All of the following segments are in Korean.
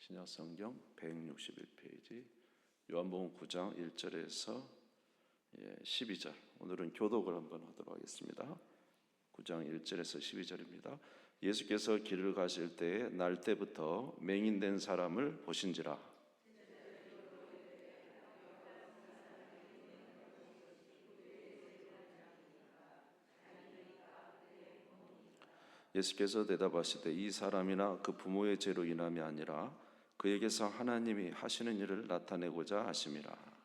신약성경 161페이지 요한복음 9장 1절에서 12절. 오늘은 교독을 한번 하도록 하겠습니다. 9장 1절에서 12절입니다. 예수께서 길을 가실 때에 날 때부터 맹인된 사람을 보신지라. 예수께서 대답하시되 이 사람이나 그 부모의 죄로 인함이 아니라 그에게서 하나님이 하시는 일을 나타내고자 하심이라.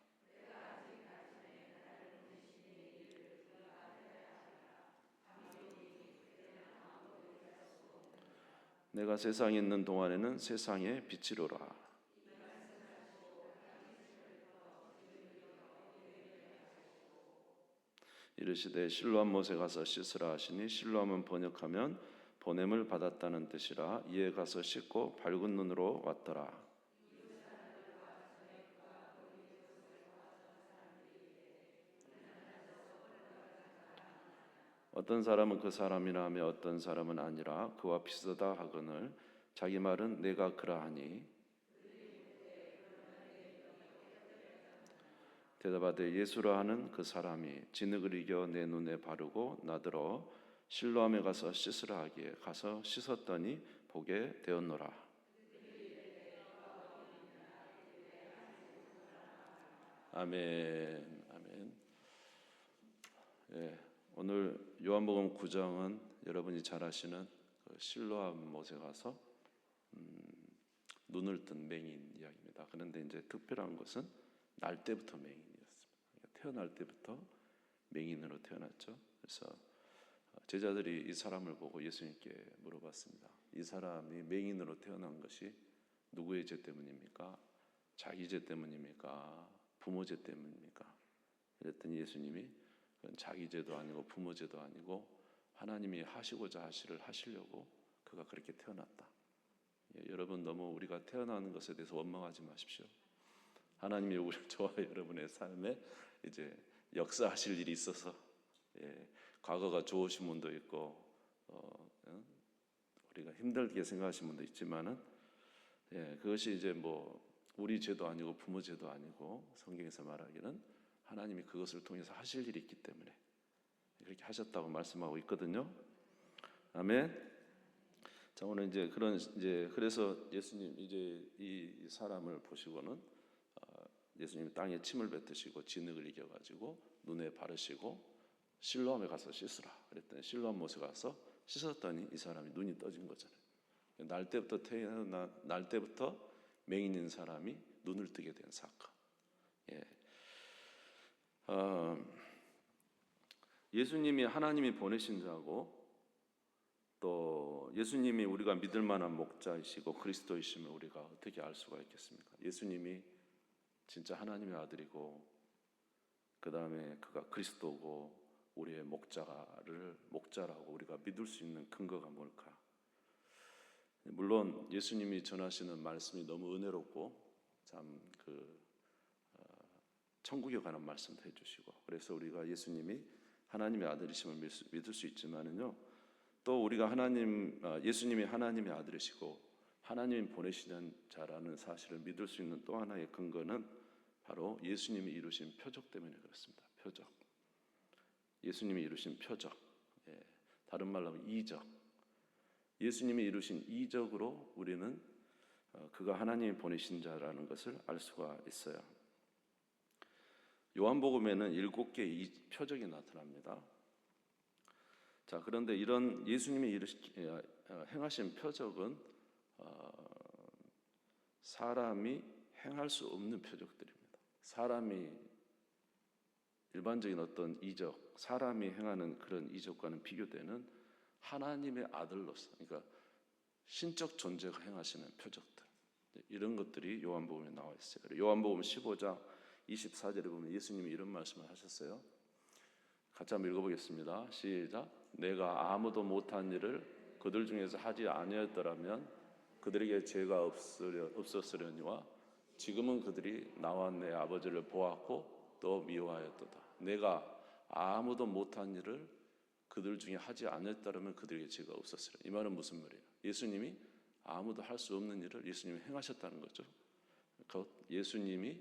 내가 세상에 있는 동안에는 세상의 빛이로라. 이르시되 실로암 못에 가서 씻으라 하시니 실로암은 번역하면 보냄을 받았다는 뜻이라. 이에 가서 씻고 밝은 눈으로 왔더라. 어떤 사람은 그 사람이라 하며 어떤 사람은 아니라 그와 비슷하다 하거늘 자기 말은 내가 그러하니. 대답하되 예수라 하는 그 사람이 진흙을 이겨 내 눈에 바르고 나더러 실로암에 가서 씻으라 하기에 가서 씻었더니 보게 되었노라. 아멘. 아멘. 오늘 요한복음 9장은 여러분이 잘 아시는 그 실로암 못에 가서 눈을 뜬 맹인 이야기입니다. 그런데 이제 특별한 것은 날 때부터 맹인이었습니다. 태어날 때부터 맹인으로 태어났죠. 그래서 제자들이 이 사람을 보고 예수님께 물어봤습니다. 이 사람이 맹인으로 태어난 것이 누구의 죄 때문입니까? 자기 죄 때문입니까? 부모 죄 때문입니까? 그랬더니 예수님이 그건 자기 죄도 아니고 부모 죄도 아니고 하나님이 하시고자 하시려고 그가 그렇게 태어났다. 여러분 너무 우리가 태어나는 것에 대해서 원망하지 마십시오. 하나님이 저와 여러분의 삶에 이제 역사하실 일이 있어서 과거가 좋으신 분도 있고 우리가 힘들게 생각하시는 분도 있지만은 그것이 이제 뭐 우리 죄도 아니고 부모 죄도 아니고 성경에서 말하기는 하나님이 그것을 통해서 하실 일이 있기 때문에 그렇게 하셨다고 말씀하고 있거든요. 아멘. 자, 오늘 그래서 예수님 이제 이 사람을 보시고는 예수님 땅에 침을 뱉으시고 진흙을 이겨가지고 눈에 바르시고 실로암에 가서 씻으라 그랬더니 실로암 못에 가서 씻었더니 이 사람이 눈이 떠진 거잖아요. 날 때부터 맹인인 사람이 눈을 뜨게 된 사건. 예수님이 하나님이 보내신 자고 또 예수님이 우리가 믿을 만한 목자이시고 그리스도이심을 우리가 어떻게 알 수가 있겠습니까? 예수님이 진짜 하나님의 아들이고 그 다음에 그가 그리스도고 우리의 목자라고 우리가 믿을 수 있는 근거가 뭘까? 물론 예수님이 전하시는 말씀이 너무 은혜롭고 참 천국에 관한 말씀도 해주시고 그래서 우리가 예수님이 하나님의 아들이심을 믿을 수 있지만은요 또 우리가 예수님이 하나님의 아들이시고 하나님이 보내시는 자라는 사실을 믿을 수 있는 또 하나의 근거는 바로 예수님이 이루신 표적 때문에 그렇습니다. 표적. 예수님이 이루신 표적. 다른 말로 하면 이적. 예수님이 이루신 이적으로 우리는 그가 하나님이 보내신 자라는 것을 알 수가 있어요. 요한복음에는 7개의 표적이 나타납니다. 자, 그런데 이런 예수님이 행하신 표적은 사람이 행할 수 없는 표적들입니다. 사람이 일반적인 어떤 이적, 사람이 행하는 그런 이적과는 비교되는 하나님의 아들로서, 그러니까 신적 존재가 행하시는 표적들, 이런 것들이 요한복음에 나와 있어요. 요한복음 15장 24절에 보면 예수님이 이런 말씀을 하셨어요. 같이 한번 읽어보겠습니다. 시작. 내가 아무도 못한 일을 그들 중에서 하지 아니었더라면 그들에게 죄가 없었으려니와 지금은 그들이 나와 내 아버지를 보았고 또 미워하였도다. 내가 아무도 못한 일을 그들 중에 하지 않았다면 그들에게 죄가 없었으려. 이 말은 무슨 말이에요? 예수님이 아무도 할 수 없는 일을 예수님이 행하셨다는 거죠. 그 예수님이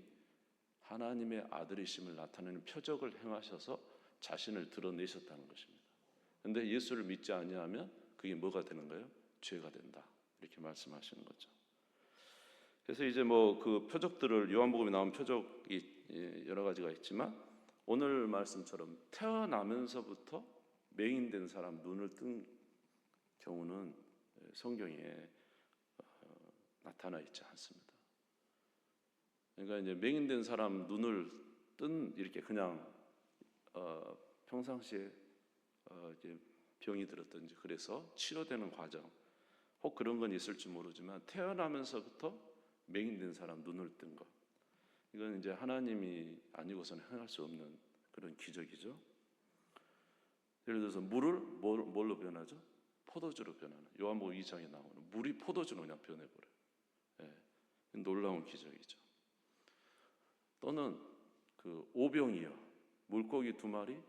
하나님의 아들이심을 나타내는 표적을 행하셔서 자신을 드러내셨다는 것입니다. 그런데 예수를 믿지 아니하면 그게 뭐가 되는 거예요? 죄가 된다. 이렇게 말씀하시는 거죠. 그래서 이제 뭐 그 표적들을 요한복음에 나온 표적이 여러 가지가 있지만 오늘 말씀처럼 태어나면서부터 맹인된 사람 눈을 뜬 경우는 성경에 나타나 있지 않습니다. 그러니까 이제 맹인된 사람 눈을 뜬 이렇게 그냥 평상시에 이제 병이 들었든지 그래서 치료되는 과정 혹 그런 건 있을지 모르지만 태어나면서부터 맹인된 사람 눈을 뜬 것, 이건 이제 하나님이 아니고서는 행할 수 없는 그런 기적이죠. 예를 들어서 물을 뭘로 변하죠? 포도주로 변하는, 요한복음 2장에 나오는 물이 포도주로 그냥 변해버려요. 놀라운 기적이죠. 또는 그 오병이어, 물고기 2마리,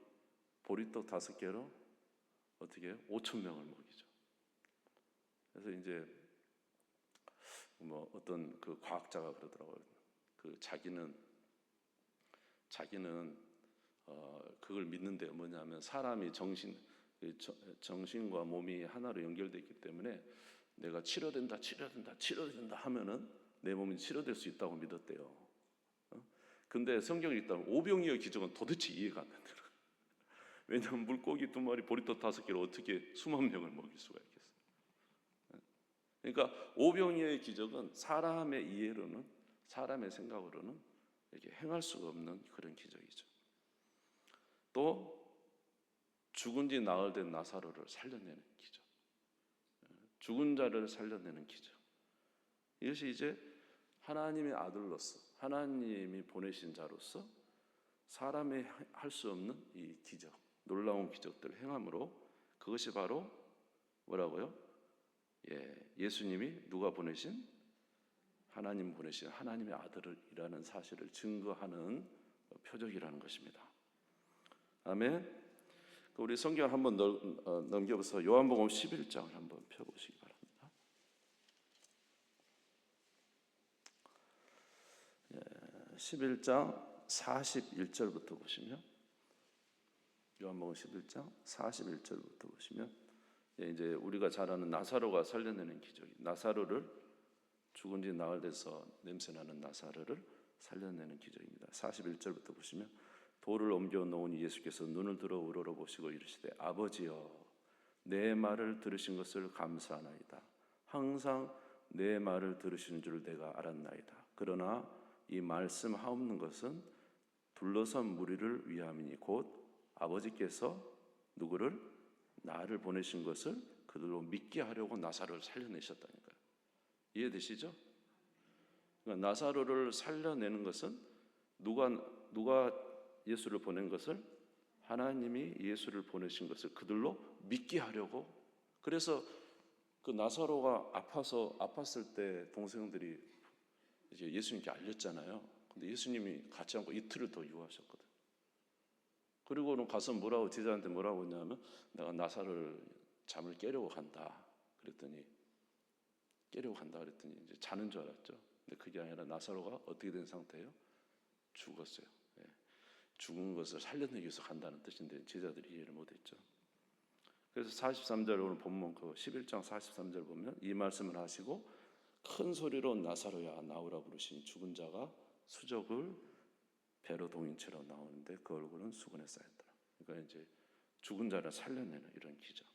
보리떡 5개로 어떻게 해요? 5,000명을 먹이죠. 그래서 이제 뭐 어떤 그 과학자가 그러더라고요. 그 자기는 그걸 믿는데 뭐냐면 사람이 정신과 몸이 하나로 연결되어 있기 때문에 내가 치료된다 하면은 내 몸이 치료될 수 있다고 믿었대요. 근데 성경에 있다면 오병이어 기적은 도대체 이해가 안 된대요. 왜냐하면 물고기 2마리, 보리떡 5개로 어떻게 수만 명을 먹일 수가 있겠어요. 그러니까 오병이어의 기적은 사람의 이해로는, 사람의 생각으로는 이렇게 행할 수가 없는 그런 기적이죠. 또 죽은 지 나흘 된 나사로를 살려내는 기적, 죽은 자를 살려내는 기적. 이것이 이제 하나님의 아들로서, 하나님이 보내신 자로서 사람이 할 수 없는 이 기적, 놀라운 기적들을 행함으로 그것이 바로 뭐라고요? 예수님이 누가 보내신? 하나님 보내신 하나님의 아들이라는 사실을 증거하는 표적이라는 것입니다. 아멘. 우리 성경 한번 넘겨보서 요한복음 11장을 한번 펴보시기 바랍니다. 11장 41절부터 보시면, 요한복음 11장 41절부터 보시면 이제 우리가 잘 아는 나사로가 살려내는 기적이, 나사로를 죽은 지 나흘 돼서 냄새나는 나사로를 살려내는 기적입니다. 41절부터 보시면 돌을 옮겨 놓으니 예수께서 눈을 들어 우러러 보시고 이르시되 아버지여 내 말을 들으신 것을 감사하나이다. 항상 내 말을 들으시는 줄 내가 알았나이다. 그러나 이 말씀하옵는 것은 둘러선 무리를 위함이니 곧 아버지께서 누구를? 나를 보내신 것을 그들로 믿게 하려고 나사로를 살려내셨다니까요. 이해되시죠? 그러니까 나사로를 살려내는 것은 누가 예수를 보낸 것을? 하나님이 예수를 보내신 것을 그들로 믿게 하려고. 그래서 그 나사로가 아팠을 때 동생들이 이제 예수님께 알렸잖아요. 근데 예수님이 같이 않고 이틀을 더 유하셨거든. 그리고는 가서 뭐라고, 제자한테 뭐라고 했냐면 내가 나사로를 잠을 깨려고 간다 그랬더니 이제 자는 줄 알았죠. 근데 그게 아니라 나사로가 어떻게 된 상태예요? 죽었어요. 죽은 것을 살려내기 위해서 간다는 뜻인데 제자들이 이해를 못했죠. 그래서 43절 오늘 본문 그 11장 43절 보면 이 말씀을 하시고 큰 소리로 나사로야 나오라 부르시니 죽은 자가 수족을 배로 동인채로 나오는데 그 얼굴은 수건에 쌓였더라. 그러니까 이제 죽은 자를 살려내는 이런 기적.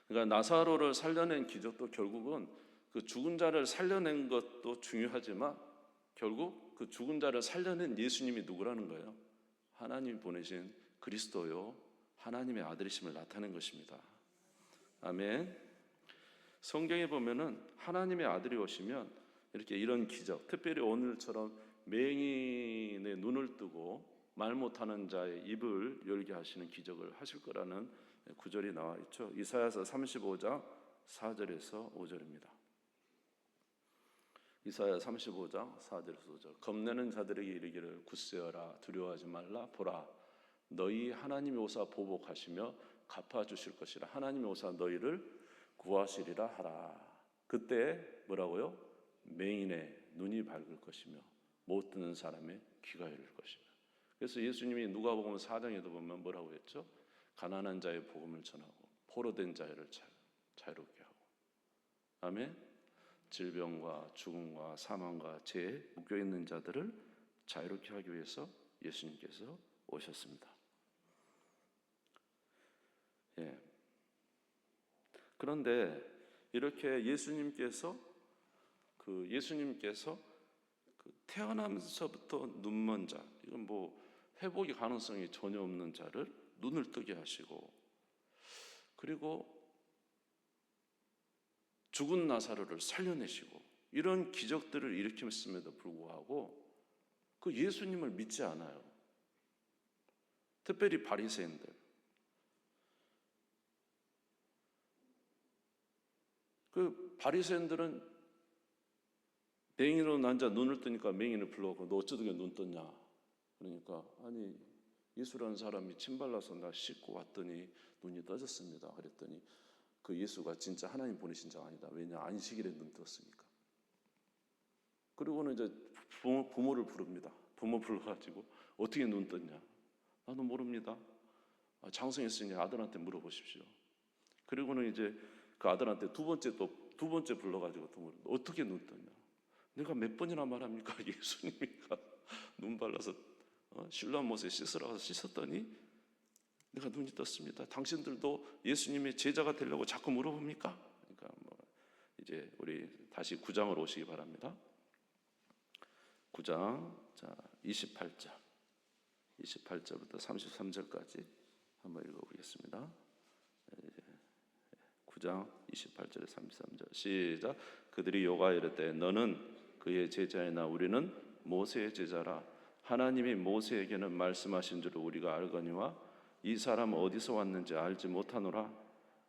그러니까 나사로를 살려낸 기적도 결국은 그 죽은 자를 살려낸 것도 중요하지만 결국 그 죽은 자를 살려낸 예수님이 누구라는 거예요? 하나님이 보내신 그리스도요 하나님의 아들이심을 나타낸 것입니다. 아멘. 성경에 보면은 하나님의 아들이 오시면 이렇게 이런 기적, 특별히 오늘처럼 맹인의 눈을 뜨고 말 못하는 자의 입을 열게 하시는 기적을 하실 거라는 구절이 나와 있죠. 이사야서 35장 4절에서 5절입니다. 이사야 35장 4절에서 5절. 겁내는 자들에게 이르기를 굳세어라 두려워하지 말라 보라 너희 하나님이 오사 보복하시며 갚아주실 것이라 하나님이 오사 너희를 구하시리라 하라. 그때 뭐라고요? 맹인의 눈이 밝을 것이며 못 듣는 사람의 귀가 열릴 것이며. 그래서 예수님이 누가복음 4장에도 보면 뭐라고 했죠? 가난한 자의 복음을 전하고 포로된 자를 자유롭게 하고, 아멘. 질병과 죽음과 사망과 죄에 묶여 있는 자들을 자유롭게 하기 위해서 예수님께서 오셨습니다. 예. 그런데 이렇게 예수님께서 태어나면서부터 눈먼 자, 이건 뭐 회복의 가능성이 전혀 없는 자를 눈을 뜨게 하시고, 그리고 죽은 나사로를 살려내시고, 이런 기적들을 일으켰음에도 불구하고 그 예수님을 믿지 않아요. 특별히 바리새인들. 그 바리새인들은 맹인으로 난 자 눈을 뜨니까 맹인을 불러고 너 어쩌다가 눈 떴냐? 그러니까 아니 예수라는 사람이 침 발라서 나 씻고 왔더니 눈이 떠졌습니다. 그랬더니 그 예수가 진짜 하나님 보내신 자가 아니다. 왜냐? 안식일에 눈 떴으니까. 그리고는 이제 부모를 부릅니다. 부모 불러가지고 어떻게 눈 떴냐? 나도 모릅니다. 장성했으니 아들한테 물어보십시오. 그리고는 이제 그 아들한테 두 번째 불러가지고 또 물어. 어떻게 눈 떴냐? 내가 몇 번이나 말합니까? 예수님이가 눈 발라서 실로암 못에 씻으러 가서 씻었더니 내가 눈이 떴습니다. 당신들도 예수님의 제자가 되려고 자꾸 물어봅니까? 그러니까 뭐 이제 우리 다시 9장으로 오시기 바랍니다. 9장, 자 28절부터 33절까지 한번 읽어보겠습니다. 9장 28절에 33절 시작. 그들이 요구하여 이르되 너는 그의 제자이나 우리는 모세의 제자라. 하나님이 모세에게는 말씀하신 줄을 우리가 알거니와 이 사람은 어디서 왔는지 알지 못하노라.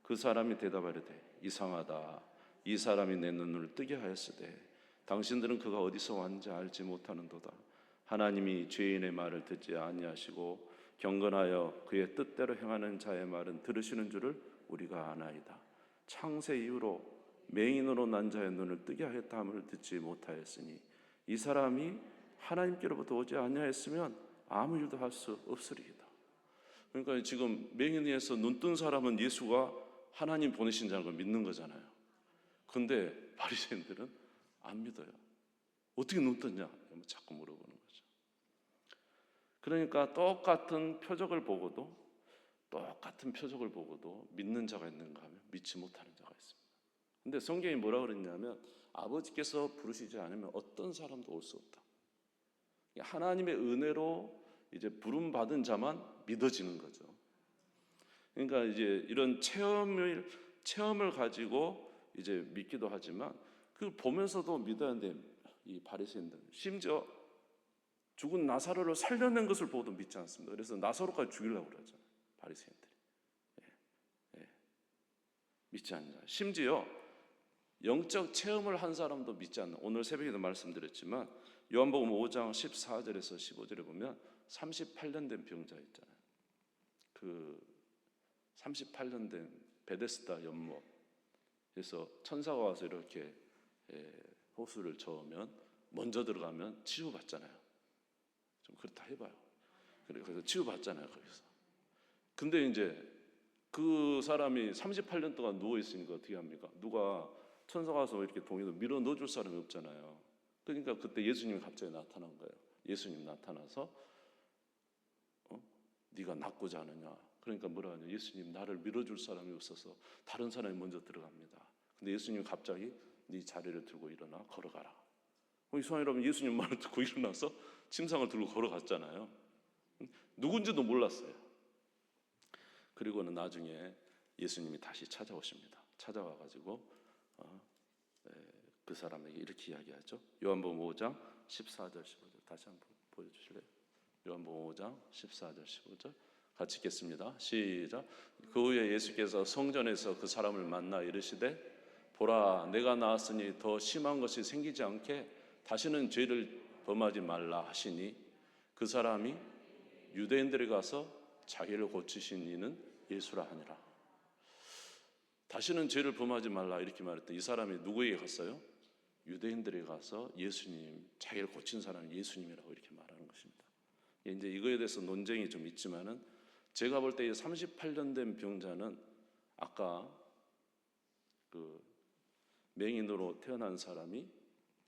그 사람이 대답하리되 이상하다. 이 사람이 내 눈을 뜨게 하였으되 당신들은 그가 어디서 왔는지 알지 못하는도다. 하나님이 죄인의 말을 듣지 아니하시고 경건하여 그의 뜻대로 행하는 자의 말은 들으시는 줄을 우리가 아나이다. 창세 이후로 맹인으로 난 자의 눈을 뜨게 하였다 함을 듣지 못하였으니 이 사람이 하나님께로부터 오지 아니하였으면 아무 일도 할 수 없으리이다. 그러니까 지금 맹인에서 눈 뜬 사람은 예수가 하나님 보내신 자를 믿는 거잖아요. 근데 바리새인들은 안 믿어요. 어떻게 눈 떴냐? 자꾸 물어보는 거죠. 그러니까 똑같은 표적을 보고도 믿는 자가 있는가 하면 믿지 못하는 자가 있습니다. 근데 성경이 뭐라고 그랬냐면 아버지께서 부르시지 않으면 어떤 사람도 올 수 없다. 하나님의 은혜로 이제 부름 받은 자만 믿어지는 거죠. 그러니까 이제 이런 체험을 가지고 이제 믿기도 하지만 그 보면서도 믿어야 하는데 이 바리새인들 심지어 죽은 나사로를 살려낸 것을 보고도 믿지 않습니다. 그래서 나사로까지 죽이려고 그러잖아요. 바리새인들이. 믿지 않는 자. 심지어 영적 체험을 한 사람도 믿지 않는, 오늘 새벽에도 말씀드렸지만 요한복음 5장 14절에서 15절에 보면 38년 된 병자 있잖아요. 그 38년 된 베데스다 연못. 그래서 천사가 와서 이렇게 호수를 저으면 먼저 들어가면 치유받잖아요. 좀 그렇다 해봐요. 그래서 치유받잖아요, 거기서. 근데 이제 그 사람이 38년 동안 누워있으니까 어떻게 합니까? 누가 천사가 와서 이렇게 동이도 밀어 넣어줄 사람이 없잖아요. 그러니까 그때 예수님이 갑자기 나타난 거예요. 예수님 나타나서 네가 낫고자 하느냐? 그러니까 뭐라 하냐? 예수님, 나를 밀어줄 사람이 없어서 다른 사람이 먼저 들어갑니다. 근데 예수님이 갑자기 네 자리를 들고 일어나 걸어가라. 이스라엘 여러분, 예수님 말을 듣고 일어나서 침상을 들고 걸어갔잖아요. 누군지도 몰랐어요. 그리고는 나중에 예수님이 다시 찾아오십니다. 찾아와가지고 그 사람에게 이렇게 이야기하죠. 요한복음 5장 14절 15절 다시 한번 보여주실래요? 요한복음 5장 14절 15절 같이 읽겠습니다. 시작. 그 후에 예수께서 성전에서 그 사람을 만나 이르시되 보라, 내가 나았으니 더 심한 것이 생기지 않게 다시는 죄를 범하지 말라 하시니 그 사람이 유대인들에 가서 자기를 고치신 이는 예수라 하니라. 다시는 죄를 범하지 말라 이렇게 말했던 이 사람이 누구에게 갔어요? 유대인들에게 가서 예수님, 자기를 고친 사람이 예수님이라고 이렇게 말하는 것입니다. 이제 이거에 대해서 논쟁이 좀 있지만은 제가 볼 때 38년 된 병자는 아까 그 맹인으로 태어난 사람이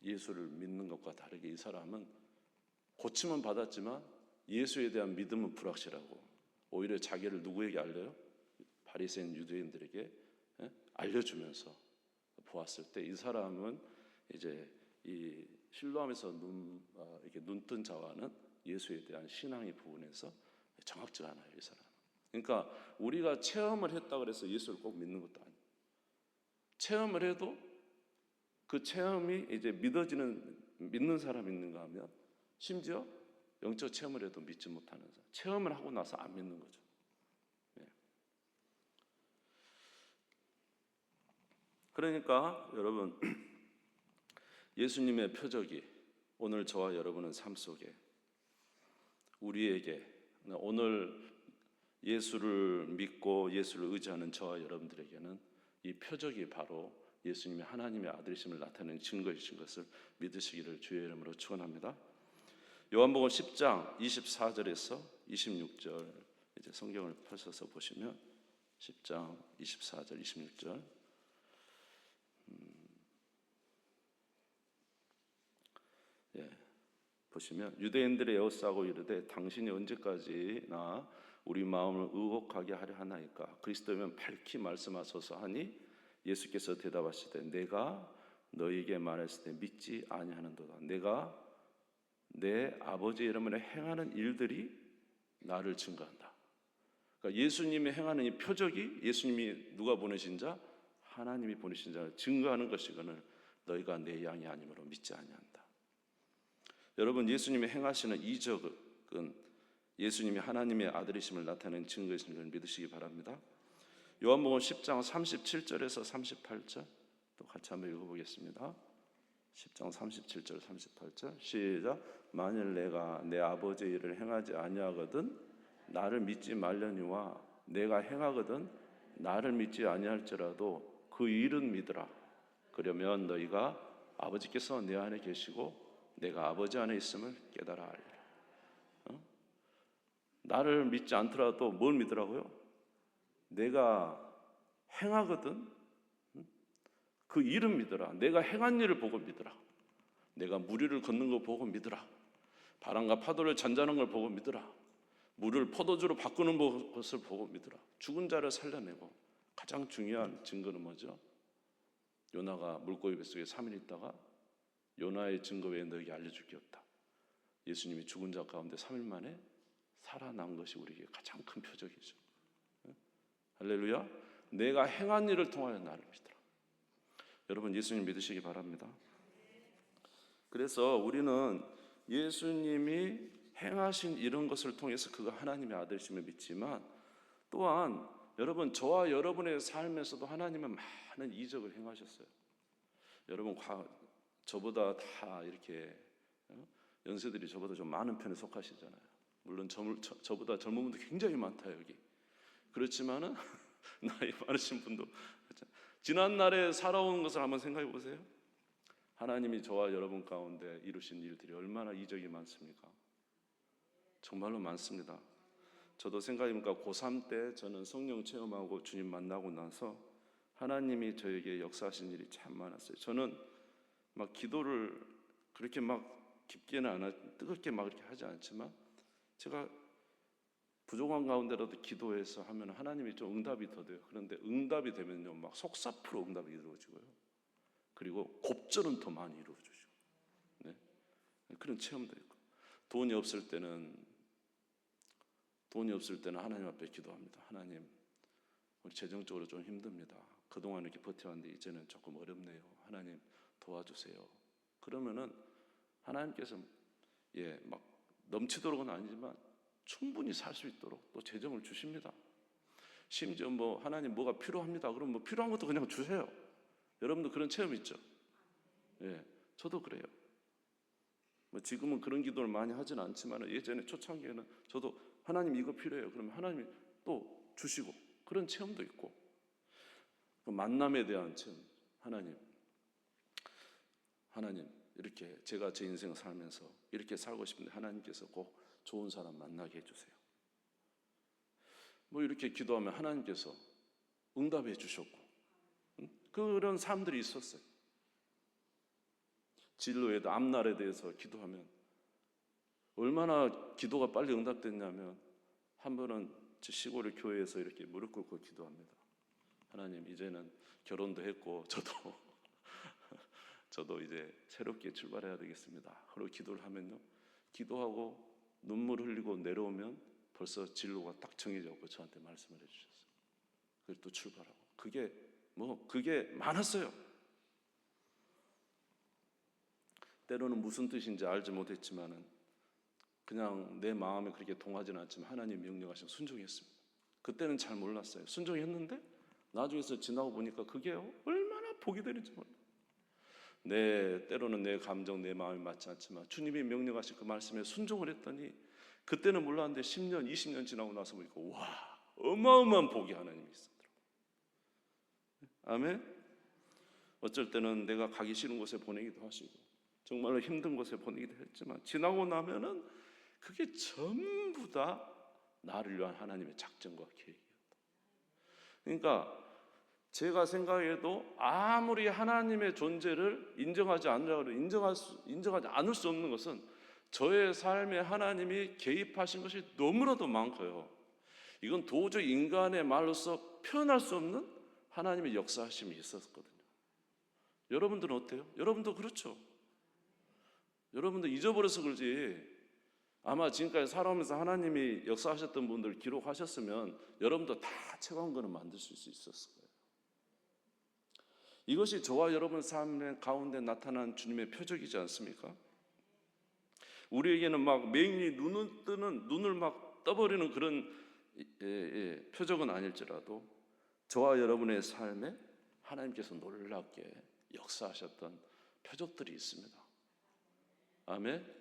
예수를 믿는 것과 다르게 이 사람은 고침은 받았지만 예수에 대한 믿음은 불확실하고 오히려 자기를 누구에게 알려요? 바리새인 유대인들에게 알려주면서 보았을 때 이 사람은 이제 이 실로암에서 이렇게 눈뜬 자와는 예수에 대한 신앙의 부분에서 정확지가 않아요, 이 사람. 그러니까 우리가 체험을 했다 그래서 예수를 꼭 믿는 것도 아니에요. 체험을 해도 그 체험이 이제 믿는 사람이 있는가 하면 심지어 영적 체험을 해도 믿지 못하는 사람, 체험을 하고 나서 안 믿는 거죠. 그러니까 여러분, 예수님의 표적이 오늘 저와 여러분의 삶 속에 우리에게 오늘 예수를 믿고 예수를 의지하는 저와 여러분들에게는 이 표적이 바로 예수님이 하나님의 아들이심을 나타내는 증거이신 것을 믿으시기를 주의 이름으로 축원합니다. 요한복음 10장 24절에서 26절 이제 성경을 펼쳐서 보시면 10장 24절 26절 보시면 유대인들의 에워싸고 이르되 당신이 언제까지나 우리 마음을 의혹하게 하려 하나이까 그리스도면 밝히 말씀하소서 하니 예수께서 대답하시되 내가 너희에게 말했을 때 믿지 아니하는도다. 내가 내 아버지 이름으로 행하는 일들이 나를 증거한다. 그러니까 예수님이 행하는 이 표적이 예수님이 누가 보내신 자? 하나님이 보내신 자를 증거하는 것이거늘 너희가 내 양이 아니므로 믿지 아니한다. 여러분, 예수님이 행하시는 이적은 예수님이 하나님의 아들이심을 나타내는 증거이신 걸 믿으시기 바랍니다. 요한복음 10장 37절에서 38절 또 같이 한번 읽어보겠습니다. 10장 37절 38절 시작. 만일 내가 내 아버지의 일을 행하지 아니하거든 나를 믿지 말려니와 내가 행하거든 나를 믿지 아니할지라도 그 일은 믿으라. 그러면 너희가 아버지께서 내 안에 계시고 내가 아버지 안에 있음을 깨달아 알리라. 나를 믿지 않더라도 뭘 믿으라고요? 내가 행하거든 그 일은 믿으라. 내가 행한 일을 보고 믿으라. 내가 무리를 걷는 거 보고 믿으라. 바람과 파도를 잔잔한 걸 보고 믿으라. 물을 포도주로 바꾸는 것을 보고 믿으라. 죽은 자를 살려내고 가장 중요한 증거는 뭐죠? 요나가 물고기 뱃속에 3일 있다가 요나의 증거 외에 너에게 알려줄 게 없다. 예수님이 죽은 자 가운데 3일 만에 살아난 것이 우리에게 가장 큰 표적이죠. 할렐루야. 내가 행한 일을 통하여 나를 믿으라. 여러분 예수님 믿으시기 바랍니다. 그래서 우리는 예수님이 행하신 이런 것을 통해서 그가 하나님의 아들이심을 믿지만 또한 여러분 저와 여러분의 삶에서도 하나님은 많은 이적을 행하셨어요. 여러분 저보다 다 이렇게 연세들이 저보다 좀 많은 편에 속하시잖아요. 물론 저보다 젊은 분도 굉장히 많다 여기. 그렇지만은 나이 많으신 분도 지난 날에 살아온 것을 한번 생각해 보세요. 하나님이 저와 여러분 가운데 이루신 일들이 얼마나 이적이 많습니까? 정말로 많습니다. 저도 생각해보니까 고3 때 저는 성령 체험하고 주님 만나고 나서 하나님이 저에게 역사하신 일이 참 많았어요. 저는 막 기도를 그렇게 막 깊게는 뜨겁게 막 이렇게 하지 않지만 제가 부족한 가운데라도 기도해서 하면 하나님이 좀 응답이 더 돼요. 그런데 응답이 되면요 막 속사프로 응답이 이루어지고요. 그리고 곱절은 더 많이 이루어지죠. 네? 그런 체험도 있고 돈이 없을 때는 하나님 앞에 기도합니다. 하나님 우리 재정적으로 좀 힘듭니다. 그동안 이렇게 버텨왔는데 이제는 조금 어렵네요. 하나님 도와주세요. 그러면은 하나님께서 막 넘치도록은 아니지만 충분히 살 수 있도록 또 재정을 주십니다. 심지어 하나님 뭐가 필요합니다. 그럼 필요한 것도 그냥 주세요. 여러분도 그런 체험 있죠? 저도 그래요. 지금은 그런 기도를 많이 하지는 않지만 예전에 초창기에는 저도 하나님 이거 필요해요. 그러면 하나님이 또 주시고 그런 체험도 있고 그 만남에 대한 체험. 하나님 이렇게 제가 제 인생 살면서 이렇게 살고 싶은데 하나님께서 꼭 좋은 사람 만나게 해주세요. 뭐 이렇게 기도하면 하나님께서 응답해 주셨고, 그런 사람들이 있었어요. 진로에도 앞날에 대해서 기도하면 얼마나 기도가 빨리 응답됐냐면, 한 번은 시골의 교회에서 이렇게 무릎 꿇고 기도합니다. 하나님, 이제는 결혼도 했고 저도 이제 새롭게 출발해야 되겠습니다. 그리고 기도를 하면요, 기도하고 눈물 흘리고 내려오면 벌써 진로가 딱 정해졌고 저한테 말씀을 해주셨어요. 그리고 또 출발하고, 그게 많았어요. 때로는 무슨 뜻인지 알지 못했지만은 그냥 내 마음에 그렇게 동하지는 않지만 하나님 명령하시면 순종했습니다. 그때는 잘 몰랐어요. 순종했는데 나중에서 지나고 보니까 그게 얼마나 복이 되는지 몰라요. 때로는 내 감정, 내 마음이 맞지 않지만 주님이 명령하신 그 말씀에 순종을 했더니, 그때는 몰랐는데 10년, 20년 지나고 나서 보니까 와, 어마어마한 복이 하나님이 있었더라고요. 아멘. 어쩔 때는 내가 가기 싫은 곳에 보내기도 하시고 정말로 힘든 곳에 보내기도 했지만, 지나고 나면은 그게 전부 다 나를 위한 하나님의 작정과 계획이었다. 그러니까 제가 생각해도 아무리 하나님의 존재를 인정하지 않을 수 없는 것은 저의 삶에 하나님이 개입하신 것이 너무나도 많고요. 이건 도저히 인간의 말로서 표현할 수 없는 하나님의 역사하심이 있었거든요. 여러분들은 어때요? 여러분도 그렇죠? 여러분도 잊어버려서 그러지, 아마 지금까지 살아오면서 하나님이 역사하셨던 분들 기록하셨으면 여러분도 다 체감권을 만들 수 있었을 거예요. 이것이 저와 여러분 삶의 가운데 나타난 주님의 표적이지 않습니까? 우리에게는 막 맹인이 눈을 막 떠버리는 그런 표적은 아닐지라도 저와 여러분의 삶에 하나님께서 놀랍게 역사하셨던 표적들이 있습니다. 아멘.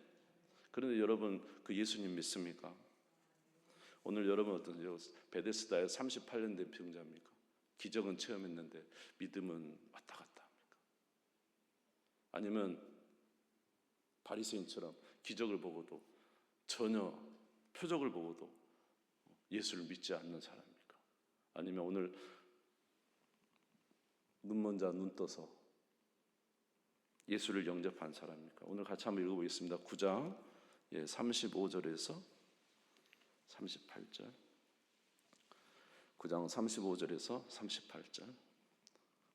그런데 여러분, 그 예수님 믿습니까? 오늘 여러분 어떠세요? 베데스다에 38년 된 병자입니까? 기적은 체험했는데 믿음은 왔다 갔다 합니까? 아니면 바리새인처럼 기적을 보고도 전혀 표적을 보고도 예수를 믿지 않는 사람입니까? 아니면 오늘 눈먼 자 눈 떠서 예수를 영접한 사람입니까? 오늘 같이 한번 읽어보겠습니다. 9장 35절에서 38절. 9장 35절에서 38절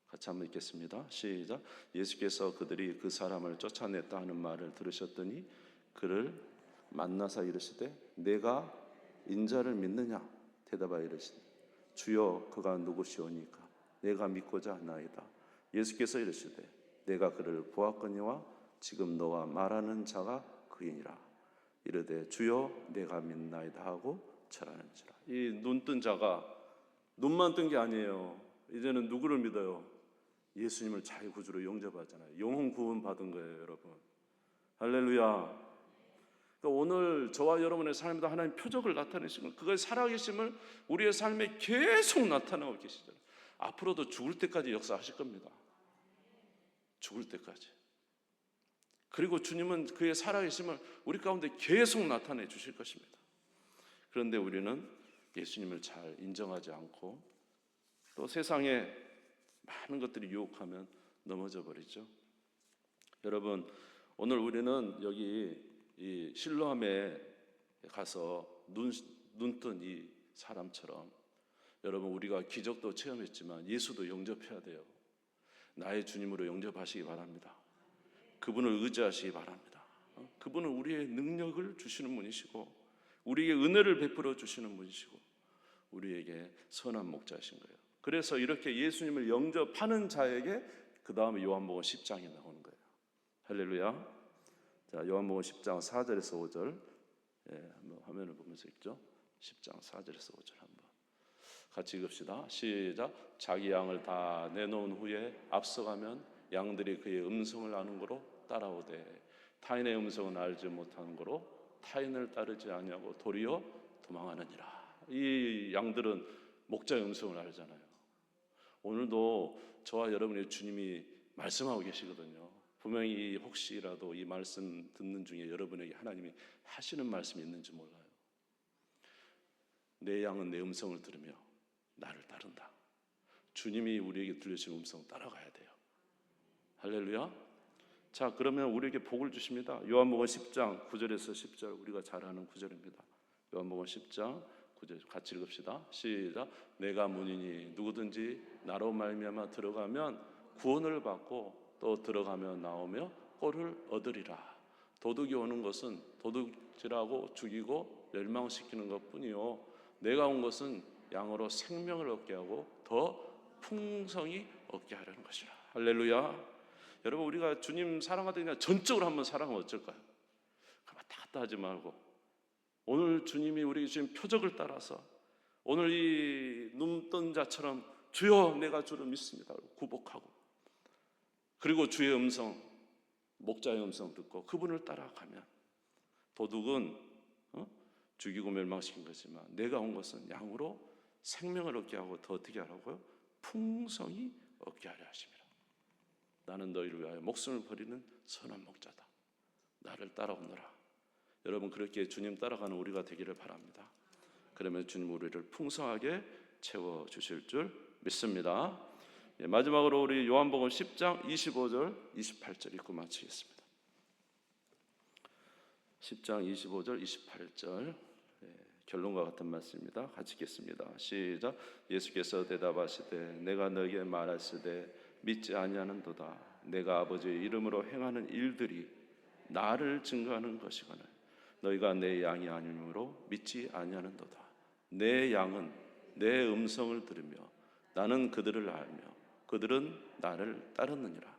같이 한번 읽겠습니다. 시작. 예수께서 그들이 그 사람을 쫓아냈다 하는 말을 들으셨더니 그를 만나사 이르시되 내가 인자를 믿느냐? 대답하여 이르시되 주여 그가 누구시오니까? 내가 믿고자 하나이다. 예수께서 이르시되 내가 그를 보았거니와 지금 너와 말하는 자가 그이니라. 이르되 주여 내가 믿나이다 하고 절하는지라. 이 눈뜬 자가 눈만 뜬 게 아니에요. 이제는 누구를 믿어요? 예수님을 자유구주로 영접하잖아요. 영혼 구원 받은 거예요, 여러분. 할렐루야. 그러니까 오늘 저와 여러분의 삶에도 하나님 표적을 나타내시고 그의 살아계심을 우리의 삶에 계속 나타내고 계시잖아요. 앞으로도 죽을 때까지 역사하실 겁니다. 죽을 때까지. 그리고 주님은 그의 살아계심을 우리 가운데 계속 나타내 주실 것입니다. 그런데 우리는 예수님을 잘 인정하지 않고 또 세상에 많은 것들이 유혹하면 넘어져 버리죠. 여러분, 오늘 우리는 여기 이 실로암에 가서 눈뜬 이 사람처럼 여러분, 우리가 기적도 체험했지만 예수도 영접해야 돼요. 나의 주님으로 영접하시기 바랍니다. 그분을 의지하시기 바랍니다. 그분은 우리의 능력을 주시는 분이시고 우리에게 은혜를 베풀어 주시는 분이시고 우리에게 선한 목자이신 거예요. 그래서 이렇게 예수님을 영접하는 자에게 그 다음에 요한복음 10장에 나오는 거예요. 할렐루야. 자, 요한복음 10장 4절에서 5절 한번 화면을 보면서 읽죠. 10장 4절에서 5절 한번 같이 읽읍시다. 시작. 자기 양을 다 내놓은 후에 앞서가면 양들이 그의 음성을 아는 거로 따라오되 타인의 음성은 알지 못하는 거로 타인을 따르지 아니하고 도리어 도망하느니라. 이 양들은 목자의 음성을 알잖아요. 오늘도 저와 여러분의 주님이 말씀하고 계시거든요. 분명히 혹시라도 이 말씀 듣는 중에 여러분에게 하나님이 하시는 말씀이 있는지 몰라요. 내 양은 내 음성을 들으며 나를 따른다. 주님이 우리에게 들려주신 음성 따라가야 돼요. 할렐루야. 자, 그러면 우리에게 복을 주십니다. 요한복음 10장 9절에서 10절, 우리가 잘 아는 구절입니다. 요한복음 10장 9절 같이 읽읍시다. 시작. 내가 문이니 누구든지 나로 말미암아 들어가면 구원을 받고 또 들어가며 나오며 꼴을 얻으리라. 도둑이 오는 것은 도둑질하고 죽이고 멸망시키는 것뿐이요, 내가 온 것은 양으로 생명을 얻게 하고 더 풍성히 얻게 하려는 것이라. 할렐루야. 여러분, 우리가 주님 사랑하더니 그냥 전적으로 한번 사랑하면 어쩔까요? 왔다 갔다 하지 말고, 오늘 주님이 우리에게 주신 표적을 따라서 오늘 이 눈뜬 자처럼 주여 내가 주를 믿습니다 구복하고, 그리고 주의 음성, 목자의 음성 듣고 그분을 따라가면, 도둑은 죽이고 멸망시킨 거지만 내가 온 것은 양으로 생명을 얻게 하고 더 어떻게 하라고요? 풍성히 얻게 하려 하심이라. 나는 너희를 위하여 목숨을 버리는 선한 목자다. 나를 따라오너라. 여러분, 그렇게 주님 따라가는 우리가 되기를 바랍니다. 그러면 주님 우리를 풍성하게 채워주실 줄 믿습니다. 마지막으로 우리 요한복음 10장 25절 28절 읽고 마치겠습니다. 10장 25절 28절 결론과 같은 말씀입니다. 같이 읽겠습니다. 시작. 예수께서 대답하시되 내가 너에게 말하시되 믿지 아니하는도다. 내가 아버지의 이름으로 행하는 일들이 나를 증거하는 것이거늘 너희가 내 양이 아니므로 믿지 아니하는도다. 내 양은 내 음성을 들으며 나는 그들을 알며 그들은 나를 따르느니라.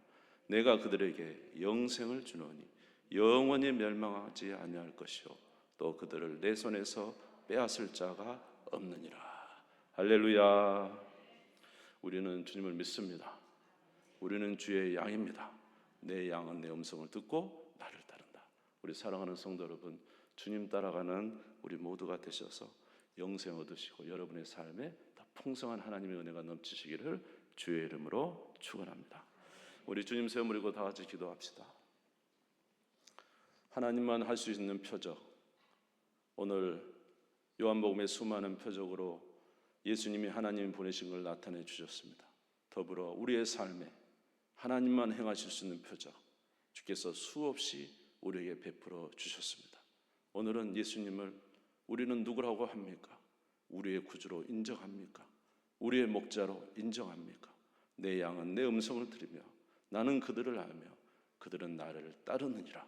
내가 그들에게 영생을 주노니 영원히 멸망하지 아니할 것이요 또 그들을 내 손에서 빼앗을 자가 없느니라. 할렐루야. 우리는 주님을 믿습니다. 우리는 주의 양입니다. 내 양은 내 음성을 듣고 나를 따른다. 우리 사랑하는 성도 여러분, 주님 따라가는 우리 모두가 되셔서 영생 얻으시고 여러분의 삶에 더 풍성한 하나님의 은혜가 넘치시기를 주의 이름으로 축원합니다. 우리 주님 세우므리고 다 같이 기도합시다. 하나님만 할 수 있는 표적, 오늘 요한복음의 수많은 표적으로 예수님이 하나님 보내신 걸 나타내 주셨습니다. 더불어 우리의 삶에 하나님만 행하실 수 있는 표적 주께서 수없이 우리에게 베풀어 주셨습니다. 오늘은 예수님을 우리는 누구라고 합니까? 우리의 구주로 인정합니까? 우리의 목자로 인정합니까? 내 양은 내 음성을 들으며 나는 그들을 알며 그들은 나를 따르느니라.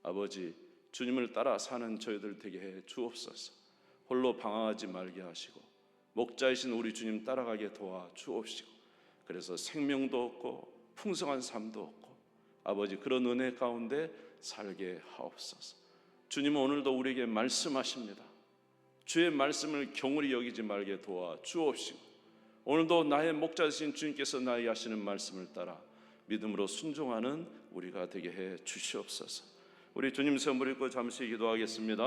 아버지, 주님을 따라 사는 저희들 되게 해 주옵소서. 홀로 방황하지 말게 하시고 목자이신 우리 주님 따라가게 도와 주옵시고, 그래서 생명도 얻고 풍성한 삶도 얻고 아버지 그런 은혜 가운데 살게 하옵소서. 주님은 오늘도 우리에게 말씀하십니다. 주의 말씀을 경홀히 여기지 말게 도와 주옵시고, 오늘도 나의 목자이신 주님께서 나에게 하시는 말씀을 따라 믿음으로 순종하는 우리가 되게 해 주시옵소서. 우리 주님 선물 읽고 잠시 기도하겠습니다.